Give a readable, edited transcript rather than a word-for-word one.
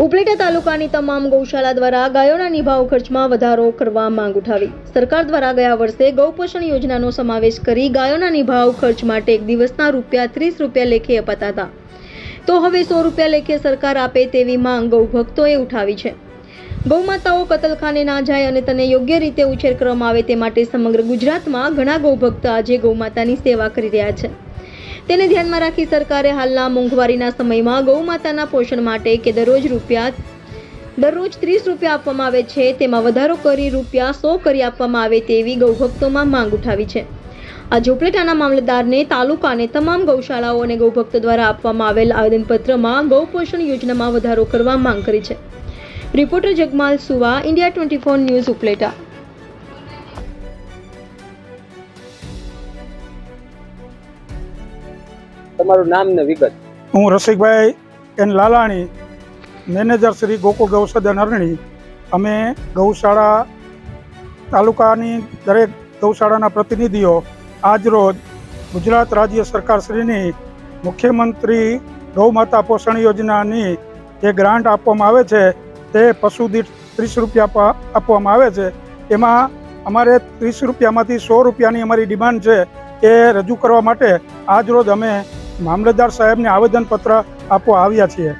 ઉપલેટા તાલુકાની તમામ ગૌશાળા દ્વારા ગાયોના નિભાવ ખર્ચમાં વધારો કરવા માંગ ઉઠાવી. સરકાર દ્વારા ગયા વર્ષે ગૌપોષણ યોજનાનો સમાવેશ કરી ગાયોના નિભાવ ખર્ચ માટે એક દિવસના ₹30 લેખે અપાતા હતા, તો હવે ₹100 લેખે સરકાર આપે તેવી માંગ ગૌભક્તોએ ઉઠાવી છે. ગૌમાતાઓ કતલખાને ના જાય અને તેને યોગ્ય રીતે ઉછેર કરવામાં આવે તે માટે સમગ્ર ગુજરાતમાં ઘણા ગૌભક્ત આજે ગૌમાતાની સેવા કરી રહ્યા છે. તેને ધ્યાનમાં રાખી સરકારે હાલના મોંઘવારીના સમયમાં ગૌમાતાના પોષણ માટે કે દરરોજ ₹30 આપવામાં આવે છે તેમાં વધારો કરી ₹100 કરી આપવામાં આવે તેવી ગૌભક્તોમાં માંગ ઉઠાવી છે. આજે ઉપલેટાના મામલતદારને તાલુકાને તમામ ગૌશાળાઓ અને ગૌભક્તો દ્વારા આપવામાં આવેલ આવેદનપત્રમાં ગૌપોષણ યોજનામાં વધારો કરવા માંગ કરી છે. રિપોર્ટર જગમાલ સુવા, ઇન્ડિયા 24 ન્યૂઝ, ઉપલેટા. તમારું નામ ને વિગત. હું રસિકભાઈ એન લાલાણી, મેનેજર શ્રી ગોકુળ ગૌસદન અરણી. અમે ગૌશાળા તાલુકાની દરેક ગૌશાળાના પ્રતિનિધિઓ આજરોજ ગુજરાત રાજ્ય સરકાર શ્રીની મુખ્યમંત્રી ગૌમાતા પોષણ યોજનાની જે ગ્રાન્ટ આપવામાં આવે છે તે પશુ દીઠ ₹30 આપવામાં આવે છે. એમાં અમારે ₹30માંથી ₹100ની અમારી ડિમાન્ડ છે એ રજૂ કરવા માટે આજરોજ અમે મામલતદાર સાહેબને આવેદનપત્ર આપવા આવ્યા છીએ.